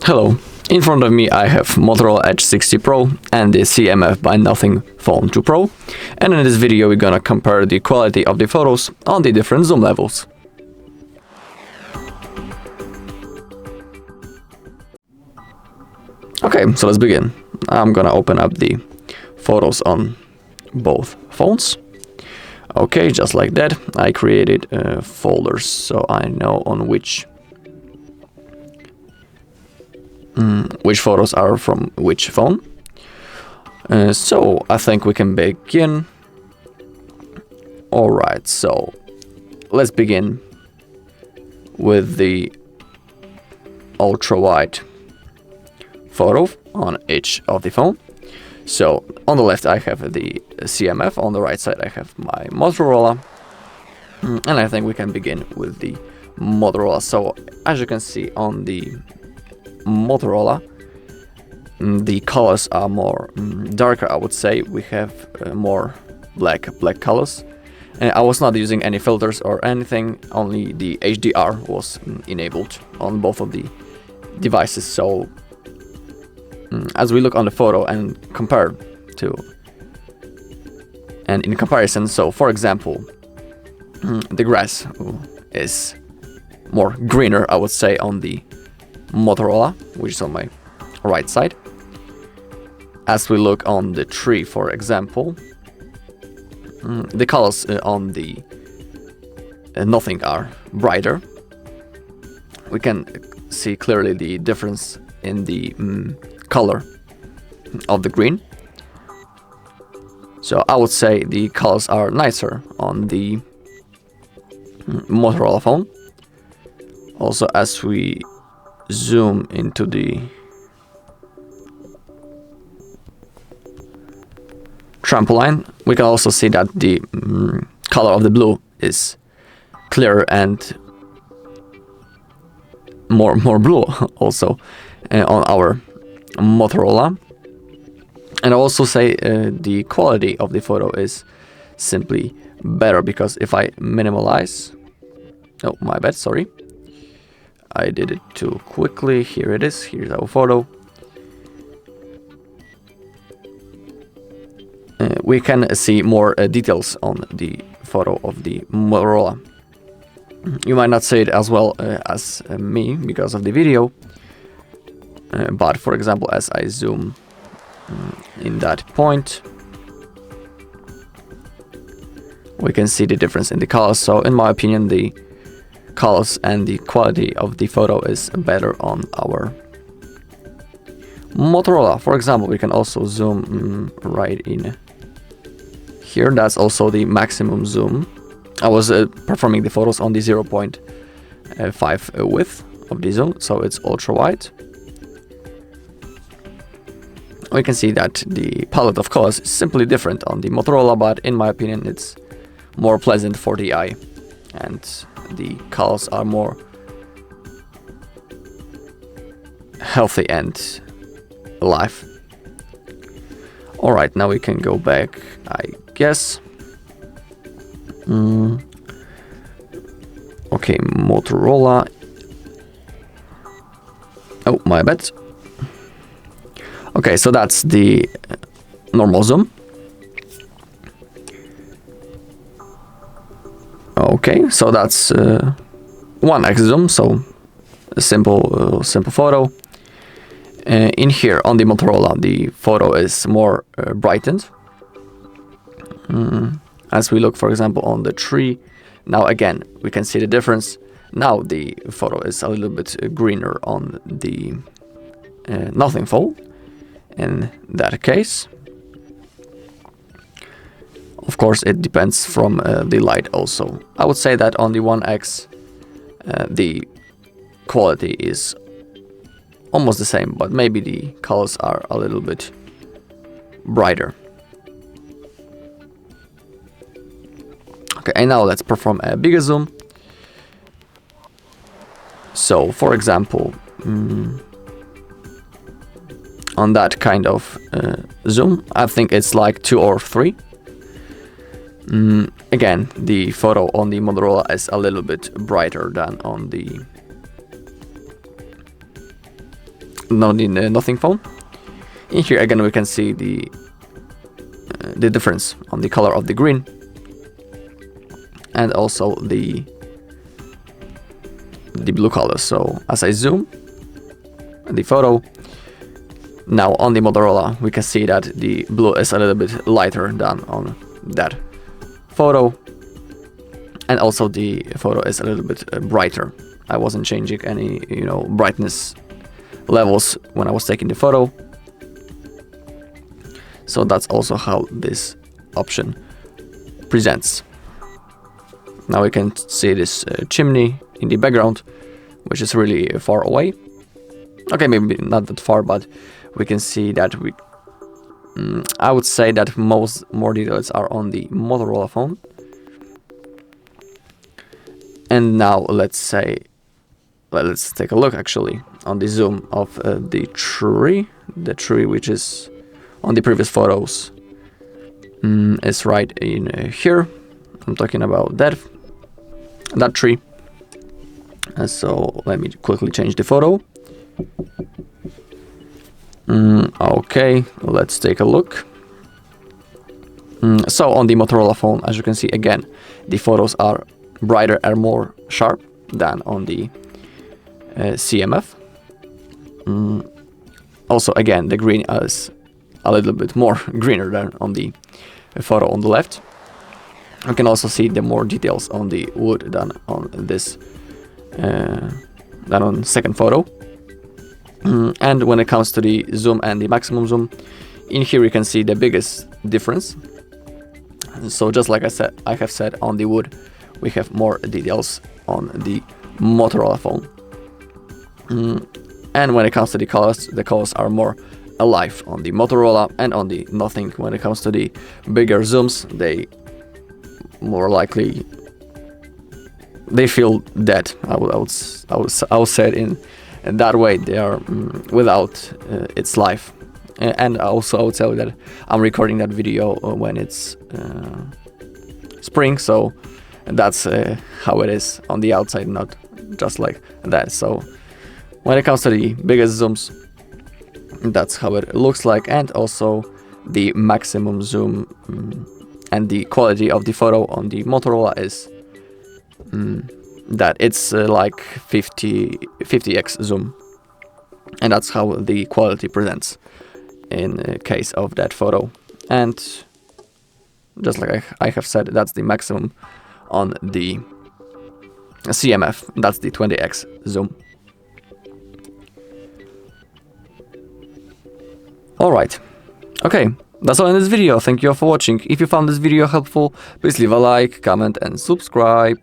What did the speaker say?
Hello, in front of me I have Motorola Edge 60 Pro and the CMF by Nothing Phone 2 Pro, and in this video we're gonna compare the quality of the photos on the different zoom levels. Okay, so let's begin. I'm gonna open up the photos on both phones. Okay, just like that, I created folders so I know on which photos are from which phone. So I think we can begin. Alright, so let's begin with the ultra wide photo on each of the phone. So on the left I have the CMF, on the right side I have my Motorola, and I think we can begin with the Motorola. So as you can see on the Motorola, the colors are more darker, I would say. We have more black colors, and I was not using any filters or anything, only the HDR was enabled on both of the devices. So as we look on the photo and compare to, and in comparison, so for example, the grass is more greener, I would say, on the Motorola, which is on my right side. As we look on the tree, for example, the colors on the Nothing are brighter. We can see clearly the difference in the color of the green. So I would say the colors are nicer on the Motorola phone. Also, as we zoom into the trampoline, we can also see that the color of the blue is clearer and more blue also on our Motorola. And I also say the quality of the photo is simply better, because if I minimalize, oh my bad, sorry, I did it too quickly. Here it is, here's our photo. We can see more details on the photo of the Motorola. You might not see it as well as me because of the video, but for example, as I zoom in that point, we can see the difference in the colors. So in my opinion, the colors and the quality of the photo is better on our Motorola. For example, we can also zoom right in here. That's also the maximum zoom. I was performing the photos on the 0.5 width of the zoom, so it's ultra wide. We can see that the palette of colors is simply different on the Motorola, but in my opinion it's more pleasant for the eye, and the colors are more healthy and alive. Alright, now we can go back, I guess. Okay, Motorola. Oh, my bad. Okay, so that's the normal zoom. Okay, so that's 1x zoom, so a simple photo. In here on the Motorola, the photo is more brightened. As we look, for example, on the tree, now again we can see the difference. Now the photo is a little bit greener on the Nothing phone. In that case, of course, it depends from the light also. I would say that on the 1x, the quality is almost the same, but maybe the colors are a little bit brighter. Okay, and now let's perform a bigger zoom. So, for example, on that kind of zoom, I think it's like 2 or 3. Again, the photo on the Motorola is a little bit brighter than on the Nothing phone. In here again we can see the difference on the color of the green, and also the blue color. So as I zoom the photo, now on the Motorola we can see that the blue is a little bit lighter than on that photo, and also the photo is a little bit brighter. I wasn't changing any brightness levels when I was taking the photo. So that's also how this option presents. Now we can see this chimney in the background, which is really far away. Okay, maybe not that far, but we can see that I would say that more details are on the Motorola phone. And now let's take a look actually on the zoom of the tree which is on the previous photos is right in here. I'm talking about that tree. So let me quickly change the photo. Okay, let's take a look. So on the Motorola phone, as you can see again, the photos are brighter and more sharp than on the CMF. Also again, the green is a little bit more greener than on the photo on the left. You can also see the more details on the wood than on this than on second photo. And when it comes to the zoom and the maximum zoom, in here you can see the biggest difference. So just like I have said on the wood, we have more details on the Motorola phone. And when it comes to the colors are more alive on the Motorola, and on the Nothing, when it comes to the bigger zooms, they more likely feel dead. I would say it in that way. They are without its life. And also I would tell you that I'm recording that video when it's spring, so that's how it is on the outside, not just like that. So when it comes to the biggest zooms, that's how it looks like. And also the maximum zoom and the quality of the photo on the Motorola is that it's like 50x zoom, and that's how the quality presents in case of that photo. And just like I have said, that's the maximum on the CMF. That's the 20x zoom. Alright, okay, that's all in this video. Thank you all for watching. If you found this video helpful, please leave a like, comment and subscribe.